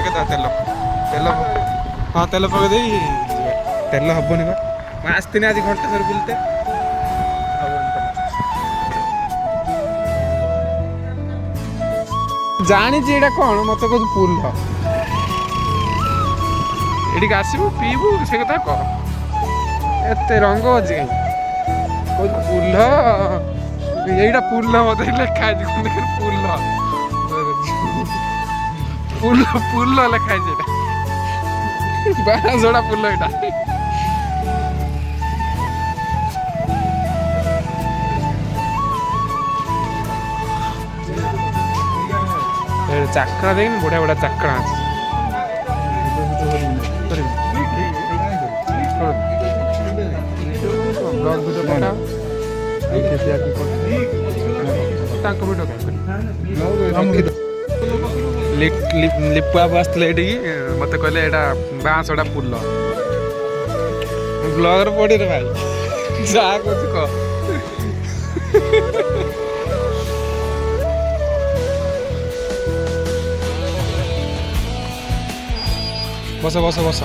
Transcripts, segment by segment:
ପକେଇଦବା ତେଲ ତେଲ ହଁ ତେଲ ପକେଇ ଦେଇ ତେଲ ହବନି ବା ମୁଁ ଆସିଥିନି ଆଜି ଘଣ୍ଟେ ଥରେ ବୁଲିତେ ଜାଣିଛି ଏଇଟା କ'ଣ ମତେ କହୁଛୁ ପୁଲ ଏଠିକି ଆସିବୁ ପିଇବୁ ସେ କଥା କହ ଏତେ ରଙ୍ଗ ଅଛି କାହିଁ କହୁଛୁ ପୁଲ এইটা পুল মতো লেখা আছে পুল পুল পুল লেখা আছে এটা বাঁশড়া পুল এটা চাকড়া দেখুন বড়িয়া বড়িয়া চাকড়া আছে ব্লগ ভিডিও পকা লিপুଆ ଆସିଥିଲେ ଏଠିକି ମତେ କହିଲେ ଏଇଟା ବାଁଶଟା ପୁଲ ବ୍ଲଗରେ ପଡ଼ିରେ ଭାଇ ଯାହା କହୁଛୁ କହ ବସ ବସ ବସ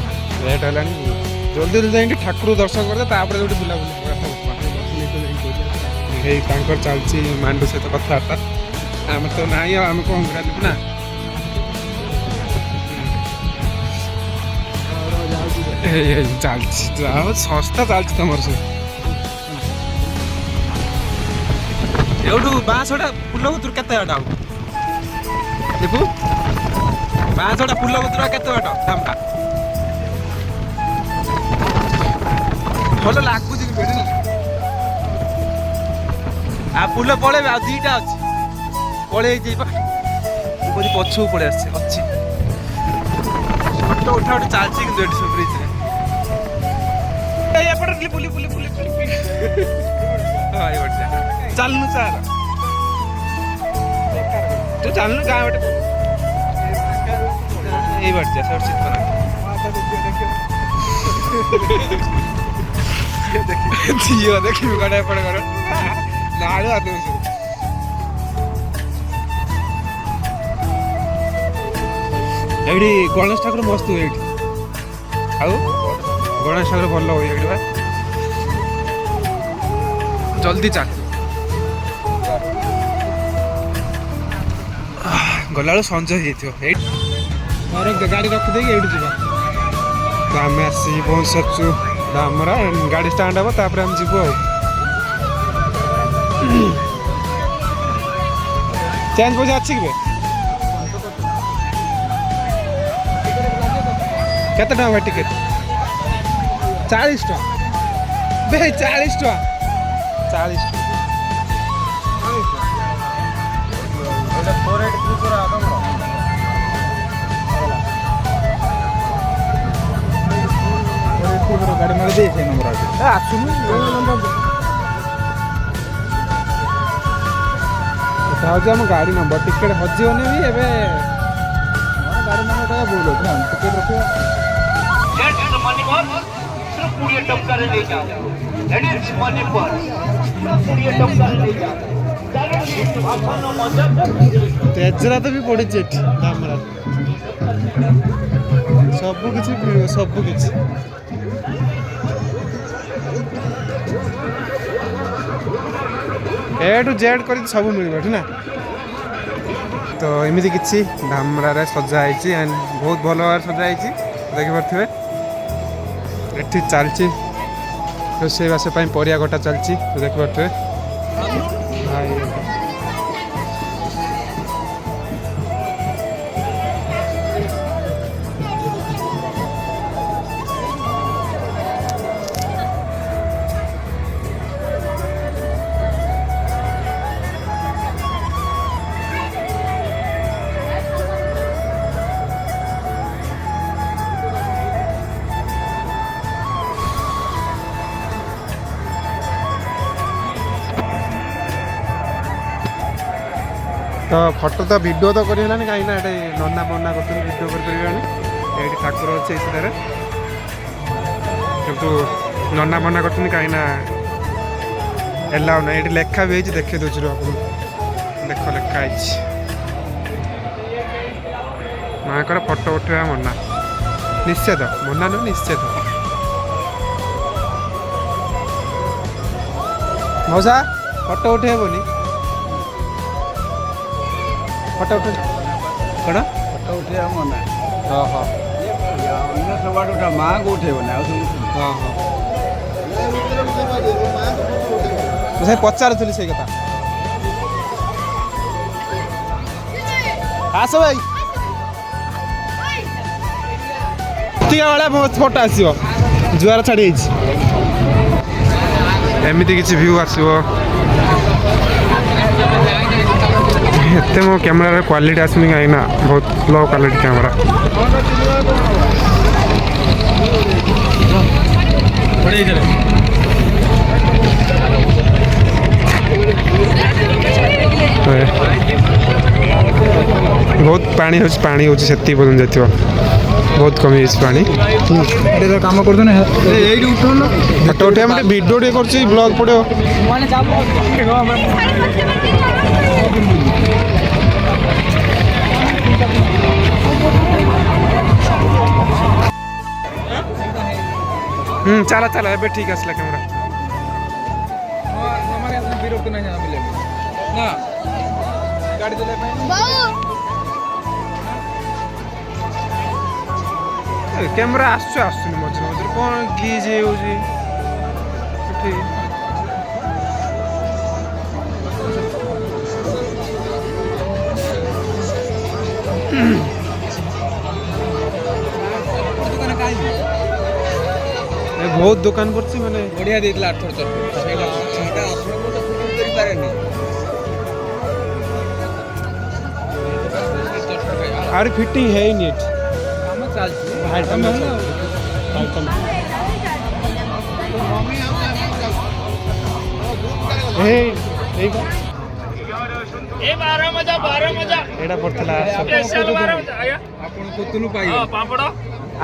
ଲେଟ୍ ହେଲାଣି ଜଲ୍ଦି ଜଲ୍ଦି ଯାଇକି ଠାକୁର ଦର୍ଶନ କରିଦେ ତାପରେ ଯୋଉଠି ବୁଲାବୁଲି ହେଇ ତାଙ୍କର ଚାଲିଛି ମାଣ୍ଡୁ ସହିତ କଥାବାର୍ତ୍ତା ଆମେ ତ ନାହିଁ ଆଉ ଆମେ କ'ଣ କରିବୁ ନା ଚାଲିଛି ଯାହା ସଂସ୍ଥା ଚାଲିଛି ତମର ସବୁ ଏଇଠୁ ବାଁଶଟା ଫୁଲ କତୁର କେତେ ବାଟ ଆଉ ଦେଖୁ ବାଁଶଟା ଫୁଲ କତୁର କେତେ ବାଟ ଦାମଟା ଭଲ ଲାଗୁଛି आ पुल पड़े आ दीटा अच्छी पड़े पछू पड़े अच्छी फोटो उठा उठे चलती सब ब्रिज चलनु चाल तू चलनु गाँव ये बाटे सब झील देखी गड़ा पड़े कर ଏଇଠି ଗଣେଶ ଠାକୁର ମସ୍ତ ହୁଏ ଏଇଠି ଆଉ ଗଣେଶ ଠାକୁର ଭଲ ହୁଏ ଏଇଠି ବା ଜଲ୍ଦି ଚାଲ ଗଲାବେଳୁ ସଞ୍ଜ ହେଇଯାଇଥିବ ଏଇଠି ଗାଡ଼ି ରଖିଦେଇକି ଏଇଠି ଯିବା ତ ଆମେ ଆସିକି ପହଞ୍ଚିଛୁ ଧାମରା ଗାଡ଼ି ଷ୍ଟାଣ୍ଡ ହବ ତାପରେ ଆମେ ଯିବୁ ଆଉ चेंज पैसा अच्छी कि केते टका भाई टिकट 40 टका बे 40 टका 40 टका एटा 483 पूरा तमरो गाड़ी मार दे से नंबर आसुनु नंबर आम गाड़ी नंबर टिकेट हजिबनी भी एवं गाड़ी नंबर बोल टिकेट रखिए तेजरात भी पड़ी सब किसी सब किसी ए टू जेड कर सब मिल ना तो एमती किसी धामरा सजाई एंड बहुत भल भाव सजाई देखिपे ये चलती रोषेईवास परिया कटा चलती देखिपे तो फोटो तो वीडियो तो करें कहीं नना मना कर वीडियो कर ठाकुर अच्छे किंतु नना मना कर कहीं एलाउ ना ये लेखा भी है देखे दूसरे देख लेखाई ମାଆଙ୍କର ଫଟୋ ଉଠେଇବା ମନା, ନିଷେଧ। ମନା ନୁହେଁ, ନିଷେଧ। ମଉସା ଫଟୋ ଉଠେଇବନି, ଫଟୋ ଉଠେଇ କ'ଣ ଫଟୋ ଉଠେଇବା ମନା। ଓହୋ ଅନ୍ୟ ସବୁଆଡ଼େ ଉଠା, ମାଆଙ୍କୁ ଉଠେଇବନି ଆଉ ସବୁ। ହଁ ହଁ ମୁଁ ସେ ପଚାରୁଥିଲି ସେଇ କଥା। ଆସ ଭାଇ, ଏତିକା ବେଳେ ମୋ ଫଟୋ ଆସିବ, ଜୁଆର ଛାଡ଼ି ଯାଇଛି। ଏମିତି କିଛି ଭ୍ୟୁ ଆସିବ। ଏତେ ମୋ କ୍ୟାମେରାର କ୍ୱାଲିଟି ଆସୁନି କାହିଁକି ନା ବହୁତ ଲୋ କ୍ୱାଲିଟି କ୍ୟାମେରା। ବହୁତ ପାଣି ହେଉଛି ସେତିକି ପର୍ଯ୍ୟନ୍ତ ଯାଇଥିବ, ବହୁତ କମି ଯାଇଛି ପାଣି। କାମ କରୁଛୁ ନା ଏଇଠି ଉଠଉନ, ଫଟୋ ଉଠେଇବା ମାନେ ଭିଡ଼ିଓ ଟିକେ କରୁଛି, ବ୍ଲଗ୍ ପଡ଼ିବ। ଚାଲ ଚାଲ, ଏବେ ଠିକ୍ ଆସିଲା କ୍ୟାମେରା। ବିରକ୍ତ ନାହିଁ ନା ଗାଡ଼ି ଚଲେଇବା ପାଇଁ। କ୍ୟାମେରା ଆସୁନି ମଝିରେ ମଝିରେ, କ'ଣ ଗ୍ଲିଚ୍ ହେଇଯାଉଛି ଏଠି। ବହୁତ ଦୋକାନ ପଡ଼ିଛି, ମାନେ ବଢ଼ିଆ ଦେଇଥିଲା ଆରଥର ସେଇଟା କରିପାରେନି। ଆହୁରି ଫିଟିଂ ହେଇନି ଏଠି, କାମ ଚାଲିଛି। ଏଇଟା ପଡ଼ିଥିଲା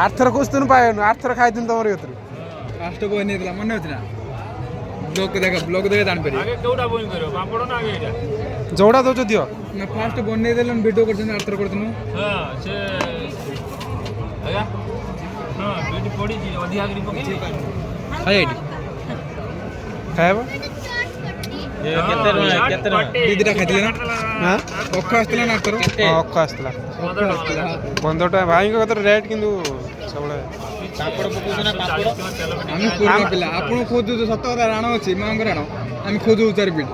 ଆରଥର କୋସ୍ତୁନୁ ପାଇବନି, ଆରଥର ଖାଇଥିଲି ତମର ଏଥିରୁ। ଫାଷ୍ଟ ବହି ନେଇଥିଲା, ମନେ ଅଛି ନା? ବ୍ଲକ୍ ଦେଖା ଜାଣିପାରିବେ। ଯୋଉଟା ଦଉଛ ଦିଅ ନା, ଫାଷ୍ଟ ବନେଇ ଦେଲନି, ଭିଡ଼ିଓ କରୁଛନ୍ତି, ଆରଥର କରୁଥିଲୁ। ଖାଇବ ଦିଦିଟା ଖାଇଥିଲେ ନା? ଅଖ ଆସିଥିଲା ନା ଆରଥର? ଅଖ ଆସିଥିଲା 15 ଟଙ୍କା। ଭାଇଙ୍କ କତରେ ରେଟ୍ କିନ୍ତୁ ସବୁବେଳେ। ଆମେ ପୁରୁଣା ପିଲା, ଆପଣ ଖୋଜୁଛୁ ସତ କଥା, ରାଣ ଅଛି ମାଆଙ୍କ ରାଣ, ଆମେ ଖୋଜୁ 4 ଫିଟ୍।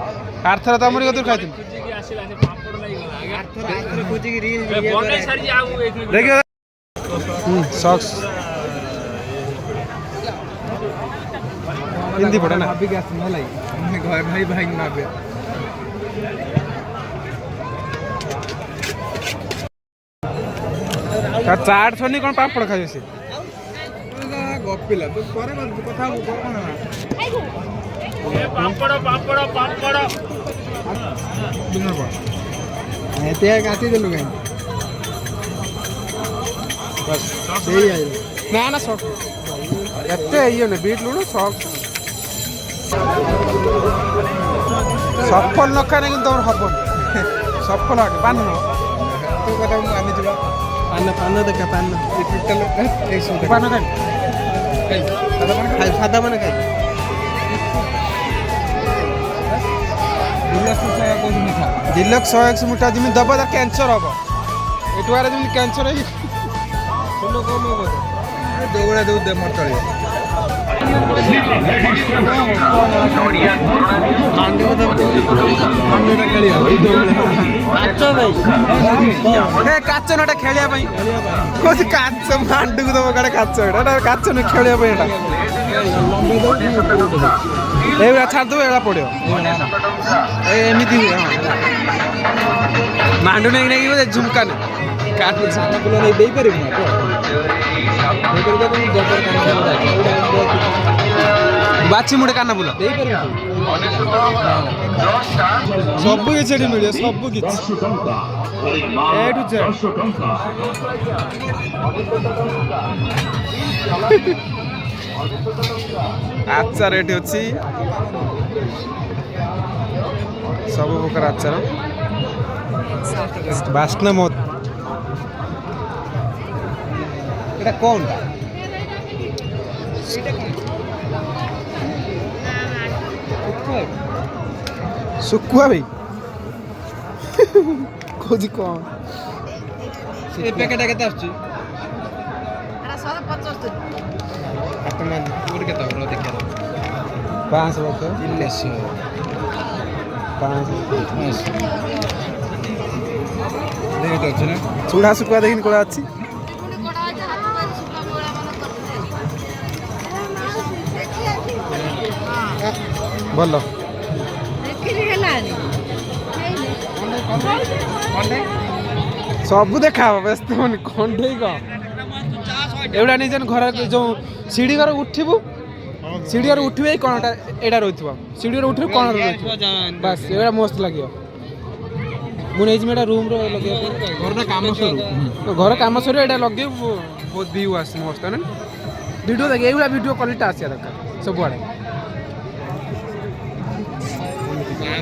ଆରଥର ତମରି କତରୁ ଖାଇଥିଲି। ଦେଖିବ ସକ୍ସ ହିନ୍ଦୀ ପଢ଼େ ନା, ଭାବିକି ଆସିନି ହେଲା, ଘରେ ଭାଇ ଭାଇକି ଭାବେ। ଚାଟ୍ ଛନି କ'ଣ ପାମ୍ପଡ଼ ଖାଇବେ ସେ? ଗପିଲା ତୁ ପରେ କଥା ହବୁ କ'ଣ ଏତେ କାଟିଦେଲୁ କାହିଁକି? ସେଇ ନା ନା ସକ୍ ଏତେ ଇଏ ନୁହେଁ, ବିଟ୍ ଲୁଣ ସକ୍ ସଫଲ ନ ଖାଇଲେ କିନ୍ତୁ ତମର ହବନି। ସଫଲ ଆଗେ ପାନ ତୋ କଥା ମୁଁ ମାନିଛି ବା। ପାନ ଦେଖା, ପାନ ପାନ ଖାଇ ସାଧା ମାନେ ଖାଇ ଡିଲକ୍ସ 101 ମିଠା ଯେମିତି ଦବ ତା କ୍ୟାନ୍ସର ହବ। ଏଠୁ ଆରେ ଯେମିତି କ୍ୟାନ୍ସର ହେଇକି ଫୁଲ କମ ହବ, ଦୌଡ଼ା ଦୌଡ଼ ଦେ ମୋର ଚଳିବ। କାଚ ନଟା ଖେଳିବା ପାଇଁ କହୁଛି, କାଚ ମାଣ୍ଡୁକୁ ଦବ କାଳେ କାଚ, ଏଇଟା କାଚ ନୁହେଁ, ଖେଳିବା ପାଇଁ ଏଇଟା। ଏଇଗୁଡ଼ା ଛାଡ଼ିଦେବ, ଏଇଟା ପଡ଼ିବ ଏମିତି ହୁଏ। ମାଣ୍ଡୁ ନେଇକି ନେଇକି ଝୁମକା ନେଇ ଦେଇପାରିବୁ ନା ବାଛି ମୁଟେ କାନ ବୁଲ ସବୁ କିଛି ଏଠି ମିଳିବ, ସବୁ କିଛି ଏଠୁ ଆଚାର ଏଠି ଅଛି, ସବୁ ପ୍ରକାର ଆଚାର। ବାସ୍ନା ମତ এটা কোনটা শুকুয়া ভাই ଖୋଜି କ'ଣ ଏ ପ୍ୟାକେଟ୍ କେତେ ଆସୁଛି? ଗୋଟେ କେତେ ହବ ଦେଖିବା 500 ଲକ୍ଷ 300 ଅଛି ନା ଚୁଡ଼ା ଶୁଖୁଆ ଦେଖିନି କୋଉଟା ଅଛି ଭଲ ସବୁ ଦେଖା ହବ ବ୍ୟସ୍ତ ହନି ଖଣ୍ଡେଇ କ'ଣ ଏଗୁଡ଼ା ନିଜେ ଘର ଯେଉଁ ସିଡ଼ି ଘର ଉଠିବୁ ସିଡ଼ି ଘର ଉଠିବୁ ଏଇ କ'ଣଟା ଏଇଟା ରହିଥିବ ସିଡ଼ି ଘର ଉଠିବୁ କ'ଣ ରହିଥିବ ବାସ୍ ଏଗୁଡ଼ା ମସ୍ତ ଲାଗିବ ମୁଁ ନେଇଯିବି ଏଇଟା ରୁମ୍ର ଲଗେଇବା ଘରଟା କାମ ସରୁ ଘର କାମ ସରିବ ଏଇଟା ଲଗେଇବୁ ବହୁତ ଭିଉ ଆସେ ମସ୍ତ ନା ଭିଡ଼ିଓ ଦେଖ ଏଇଭଳିଆ ଭିଡ଼ିଓ କ୍ୱାଲିଟି ଆସିବା ଦରକାର ସବୁଆଡ଼େ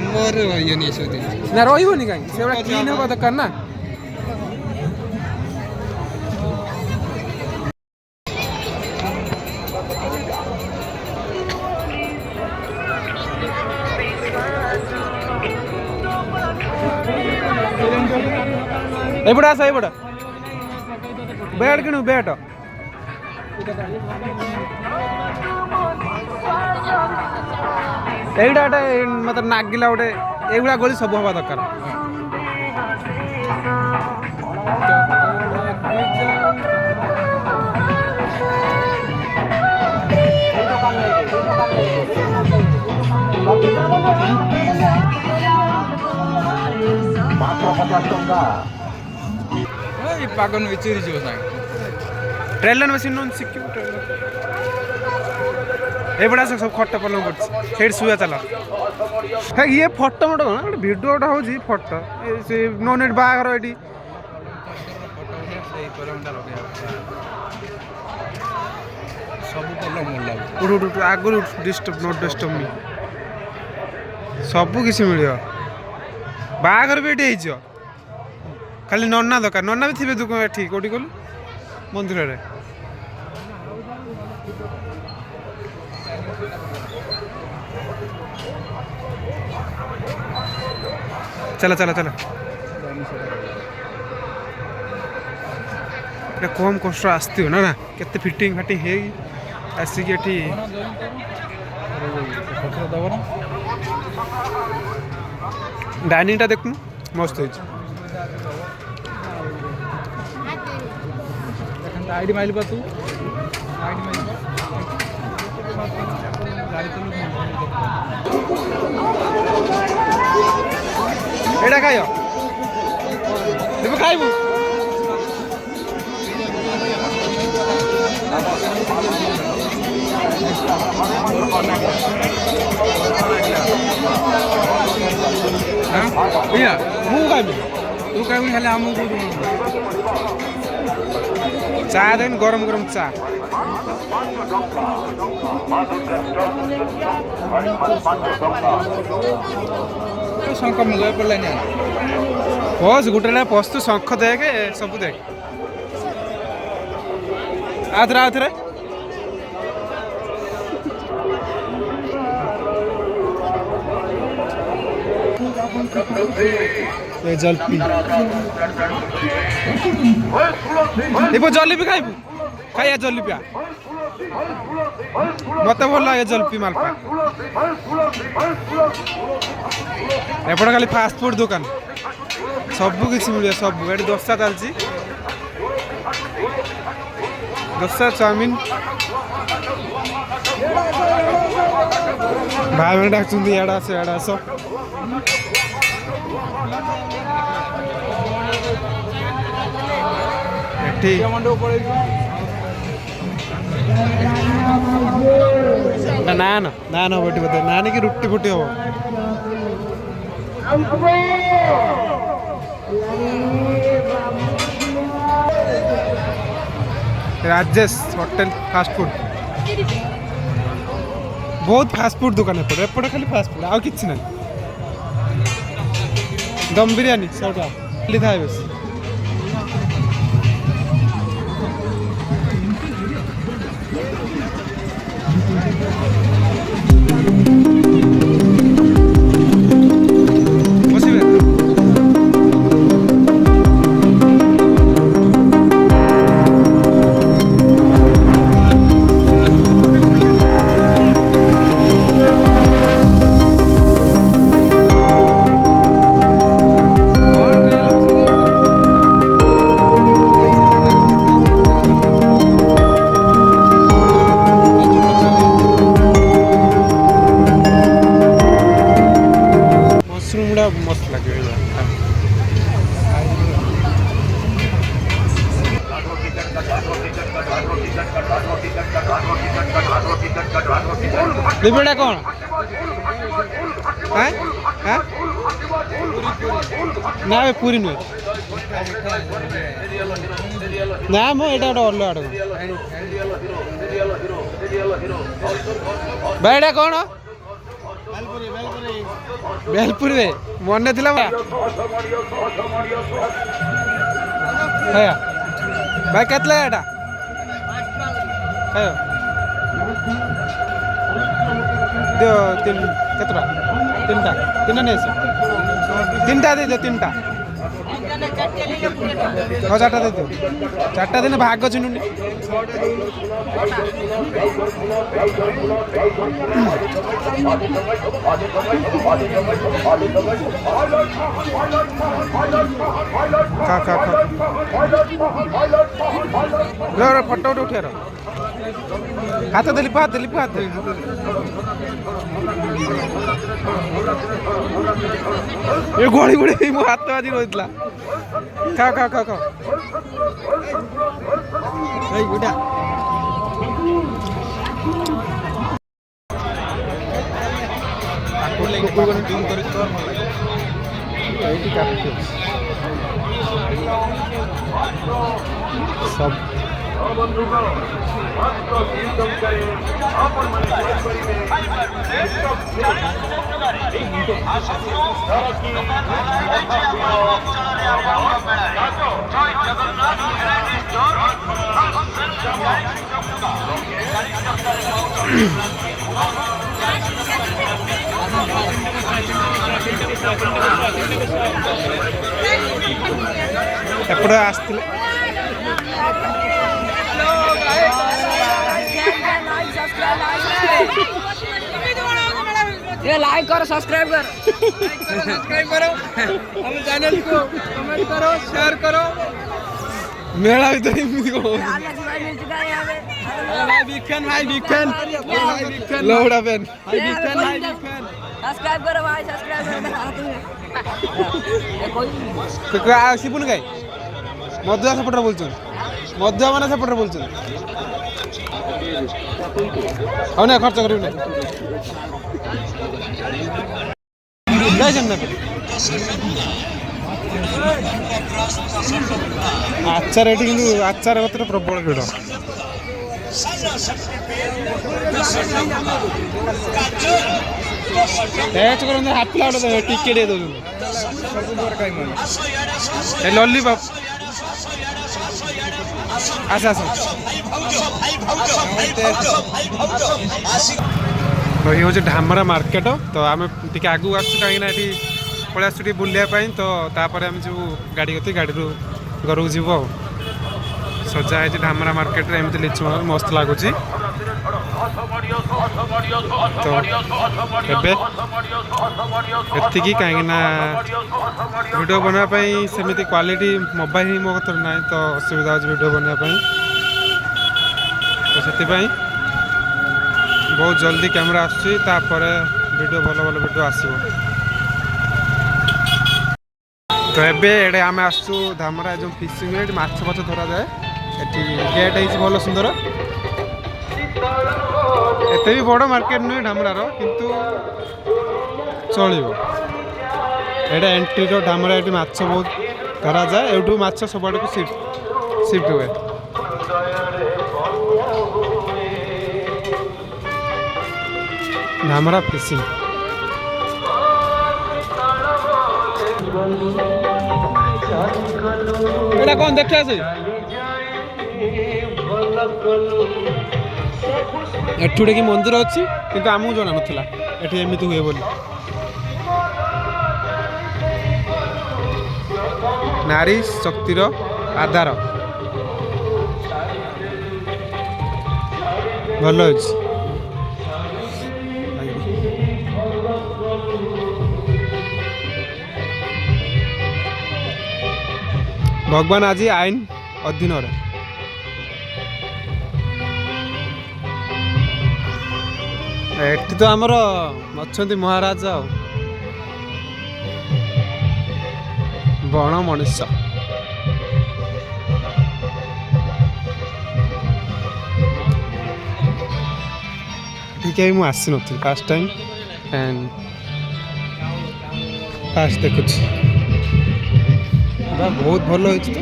ଆମର ରହିବନି ଏସବୁ ଜିନିଷ ନା ରହିବନି କାହିଁକି ସେଗୁଡ଼ା କ୍ଲିନ୍ ହେବା ଦରକାର ନା ଏଇପଟେ ଆସ ଏଇପଟେ ବ୍ୟାଟ୍ କିଣୁ ବ୍ୟାଟ୍ এইটা একটা মতো নাগিলা গোটে এইগুলা গলি সব হওয়া দরকার এই পাগন বিচুরি ଯିବ ସାଙ୍ଗ ট্রেলার মেশিন নন শিখিব এইপଟେ ଆସ ସବୁ ଖଟ ପଲଙ୍ଗ କରୁଛି ସେଇଠି ଶୁଆ ଚାଲ ହେ ଇଏ ଫଟୋ ମୋଟ କ'ଣ ଗୋଟେ ଭିଡ଼ିଓଟା ହେଉଛି ଫଟୋ ସେ ନୋ ନେଟ୍ ବାହାଘର ଏଠି ସବୁ ଭଲ ମିଳିଲା ଉଠୁ ଆଗରୁ ଡିଷ୍ଟର୍ବ ନୋଟ୍ ଡିଷ୍ଟର୍ବ ମି ସବୁ କିଛି ମିଳିବ ବାହାଘର ବି ଏଠି ହେଇଯିବ ଖାଲି ନନା ଦରକାର ନନା ବି ଥିବେ ତୁ ଏଠି କେଉଁଠି ଗଲୁ ମନ୍ଦିରରେ चला चला चला कम कष्ट आसती हो ना केते फिटिंग फाटिंग है आसिक डाइनिंग टा देखु मस्त हो आईडी माइल तू आईडी माइल गाड़ी चलू एटा खाइयो देबो खाइबू भैया मु खाइबू तू खाइबू खाली हमको चा देन गरम गरम चा शंख मुगा पड़लानी बस गोटे पस्तु शंख देखे सब देख आथरा आथरा जलपी जलेबी खाइबू खाइया जलेबी मत भल लगे जलपी मालपा एपटे खाली फास्ट फूड दुकान सब किसी मिले सब ये दोसा चलती दोसा चाउमिन भाई मैंने डाक इड़ा आस इड़ा आस नान नान हम ये बोलते नान की रुटी फुटी हम राजेश होटल फास्ट फूड बहुत फास्ट फूड दुकान एपटे एपटे खाली फास्ट फूड आउ किछि ना दम बिरयानी सबटा खाली थाए बस लिपिटा कौन हाँ हाँ ना पूरी नुहे ना मो ये गोटे अलग आड़ भाई एटा कौन बेलपुरी रे मन थिला भाई केतला एटा खायो दियो तीन केतरा तीनटा तीनटा नहीं आसे तीनटा दे दो तीनटा हाँ चार्टा दे दो चार्टा दिन भाग चिन्हुनी खा खा खा फोटो उठे हाथ दिलीप हाथ ये गोड़ी गोड़ी मो हाथ बाजी रही खाओ खाओ खाओ खाओ गुटा सब एपटे आसते ये लाइक करो सब्सक्राइब करो हम चैनल को कमेंट करो शेयर करो मेरा भी तो इमती को मिल चुका है यहाँ पे भाई बिग फैन लौड़ा फैन सब्सक्राइब करो भाई सब्सक्राइब करो कोई आसिपुन गाय मध्य सपोर्टर बोलछन मध्य माने सपोर्टर बोलछन हो ना खर्च करू ना जय जन्नत आचार एटी किंतु आचार मात्र प्रबल भिड़ टेस्ट करते हाफ प्लेट देवे टिके दे दौन लॉलीपॉप आस आस तो ये हूँ ढामरा मार्केट तो आम टे आगू आसू कहीं पलि आसू बुलापी तो तापर आम जो गाड़ी गति गाड़ी घर को जीव सजा है ढामरा मार्केट एमती लिचु मस्त लगुच तो एति कहीं वीडियो बनापी सेमती क्वालिटी मोबाइल ही मो कतर ना तो असुविधा हो वीडियो बनापी तो से बहुत जल्दी कैमरा आसपर वीडियो भल भल वीडियो आसो तो ये आम आसू धामरा जो फिशिंग ये माछ फाछ धरा जाए ये गेट है भल सुंदर एत भी बड़ मार्केट नुहे ढामरार किंतु चलो यहाँ एंट्री ढामरा ये माछ बहुत धरा जाए एठू माछ सब आड़ को शिफ्ट हुए ढामरा फिशिंग एटा कौन देखा से एठू कि मंदिर अच्छी किंतु आमको जना नाला एठी एमती हुए बोली नारी शक्तिर आधार भल अच्छी भगवान आज आईन अधीन एठी तो आमर अच्छा महाराज बण मनुष्य କେବେ ମୁଁ ଆସିନଥିଲି ଫାର୍ଷ୍ଟ ଟାଇମ୍ ଆଣ୍ଡ ଫାର୍ଷ୍ଟ ଦେଖୁଛି ବା ବହୁତ ଭଲ ହେଇଛି ତ।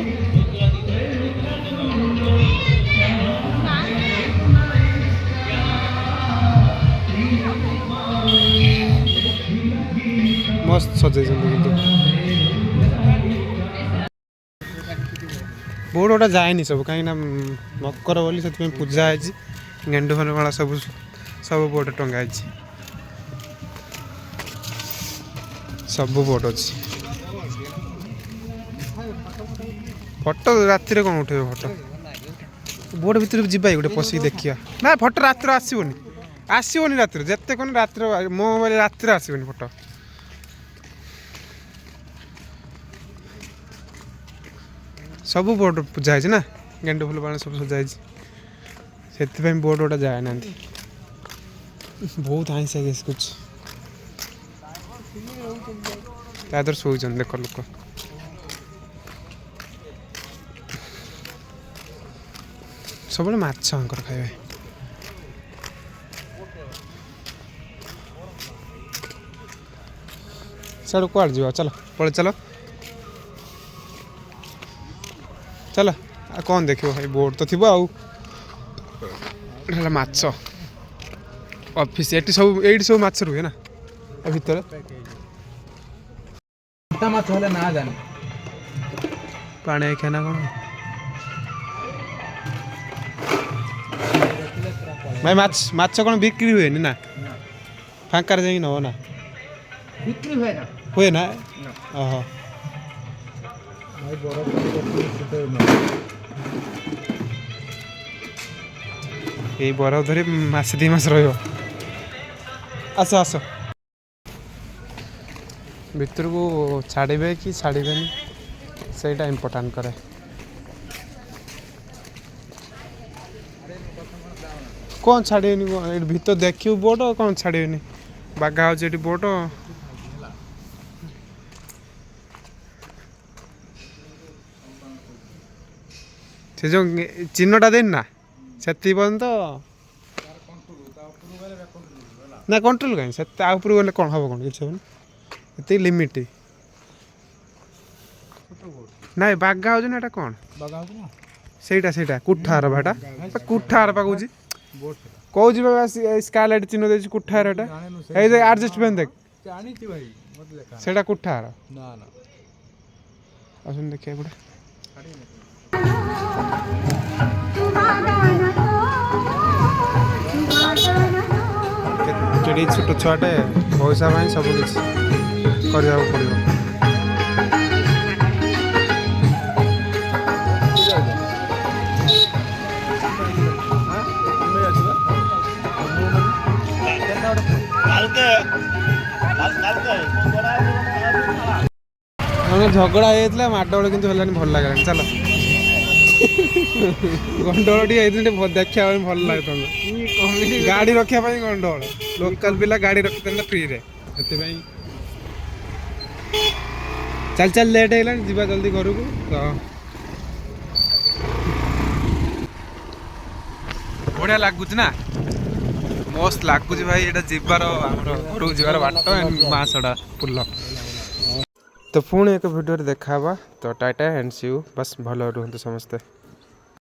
ମସ୍ତ ସଜେଇଛନ୍ତି କିନ୍ତୁ ବୋର୍ଡ଼ ଗୋଟା ଯାଏନି ସବୁ କାହିଁକିନା ମକର ବୋଲି ସେଥିପାଇଁ ପୂଜା ହେଇଛି ଗେଣ୍ଡୁ ଫେଣ୍ଡୁମାଳା ସବୁ ସବୁ ବୋର୍ଡ଼ ଟଙ୍ଗା ହେଇଛି ସବୁ ବୋର୍ଡ଼ ଅଛି। ଫଟୋ ରାତିରେ କ'ଣ ଉଠେଇବ ଫଟୋ ବୋର୍ଡ଼ ଭିତରକୁ ଯିବା ଗୋଟେ ପଶିକି ଦେଖିବା ନା ଫଟୋ ରାତିରେ ଆସିବନି ରାତିରେ ଯେତେ କ'ଣ ରାତିରେ ମୋ ମୋବାଇଲ ରାତିରେ ଆସିବନି ଫଟୋ। ସବୁ ବୋର୍ଡ଼ ପୂଜା ହେଇଛି ନା ଗେଣ୍ଡୁ ଫୁଲ ବାଣ ସବୁ ସଜା ହେଇଛି ସେଥିପାଇଁ ବୋର୍ଡ଼ ଗୋଟା ଯାଇନାହାନ୍ତି ବହୁତ ଆଇଁଷା ଗ୍ୟାସ୍ କରୁଛି ତା ଦେହରେ ଶୋଇଛନ୍ତି ଦେଖ ଲୋକ। ସବୁବେଳେ ମାଛ ଆଙ୍କର ଖାଇବେ। ସିଆଡ଼ୁ କୁଆଡ଼େ ଯିବା ଚାଲ ପଳେଇ ଚାଲ ଚାଲ ଆଉ କ'ଣ ଦେଖିବ ଭାଇ ବୋର୍ଡ଼ ତ ଥିବ ଆଉ ହେଲା ମାଛ ଅଫିସ୍ ଏଠି ସବୁ ଏଇଠି ସବୁ ମାଛ ରୁହେ ନା ଆ ଭିତରେ ମାଛ ହେଲେ ନା ଜାଣି ପାଣି ଆଖିଆ ନା କ'ଣ ଭାଇ ମାଛ କ'ଣ ବିକ୍ରି ହୁଏନି ନା ଫାଙ୍କାରେ ଯାଇକି ନେବ ନା ବିକ୍ରି ହୁଏ ନା ଓହୋ ଏଇ ବରଫ ଧରି ମାସେ 2 ମାସ ରହିବ। ଆସ ଆସ ଭିତରକୁ ଛାଡ଼ିବେ କି ଛାଡ଼ିବେନି ସେଇଟା ଇମ୍ପୋର୍ଟାଣ୍ଟ କରେ। କ'ଣ ଛାଡ଼ିବେନି ଏଠି ଭିତର ଦେଖିବୁ ବୋଟ କ'ଣ ଛାଡ଼ିବେନି ବାଗା ହେଉଛି ଏଠି ବୋଟ। ସେ ଯେଉଁ ଚିହ୍ନଟା ଦେଇନି ନା ସେତିକି ପର୍ଯ୍ୟନ୍ତ ନା କଣ୍ଟ୍ରୋଲ କାହିଁ ସେ ତା ଉପରକୁ ଗଲେ କ'ଣ ହେବ କ'ଣ କିଛି ହେବନି ଏତିକି ଲିମିଟ୍ ନାଇଁ ବାଗା ହେଉଛି ନା ଏଇଟା କ'ଣ ସେଇଟା କୁଠାର ବା ଏଇଟା କୁଠାର ପା କହୁଛି କହୁଛି ବା ସ୍କାଏଲାଇଟ୍ ଚିହ୍ନ ଦେଇଛି କୁଠାର ଏଇଟା ଏଇ ଯେ ଆଡ଼ଜଷ୍ଟମେଣ୍ଟ ଦେଖ ସେଇଟା କୁଠାର ଆସୁନି ଦେଖିବା ଗୋଟେ କେଡ଼େ ଛୋଟ ଛୁଆଟେ ପଇସା ପାଇଁ ସବୁ କିଛି କରିବାକୁ ପଡ଼ିବ। ଝଗଡ଼ା ହେଇଯାଇଥିଲା ମାଡ଼ଗୋଳ କିନ୍ତୁ ହେଲାନି ଭଲ ଲାଗିଲାନି ଚାଲ ଗଣ୍ଡଗୋଳ ଟିକେ ହେଇଥିଲେ ଦେଖିବା ପାଇଁ ଭଲ ଲାଗିଥାନ୍ତା ଗାଡ଼ି ରଖିବା ପାଇଁ ଗଣ୍ଡଗୋଳ ଲୋକାଲ ପିଲା ଗାଡ଼ି ରଖିଥାନ୍ତା ଫ୍ରିରେ ସେଥିପାଇଁ ଚାଲି ଲେଟ୍ ହେଇଗଲାଣି ଯିବା ଜଲ୍ଦି ଘରକୁ ତ ବଢ଼ିଆ ଲାଗୁଛି ନା ମସ୍ତ ଲାଗୁଛି ଭାଇ ଏଇଟା ଯିବାର ଆମର ଘରକୁ ଯିବାର ବାଟ ମାସଟା ପୁଲ ତ ପୁଣି ଏକ ଭିଡ଼ିଓରେ ଦେଖା ହେବା ତ ଟାଟା ଆଣ୍ଡ ସି ୟୁ ବାସ୍ ଭଲ ରୁହନ୍ତୁ ସମସ୍ତେ।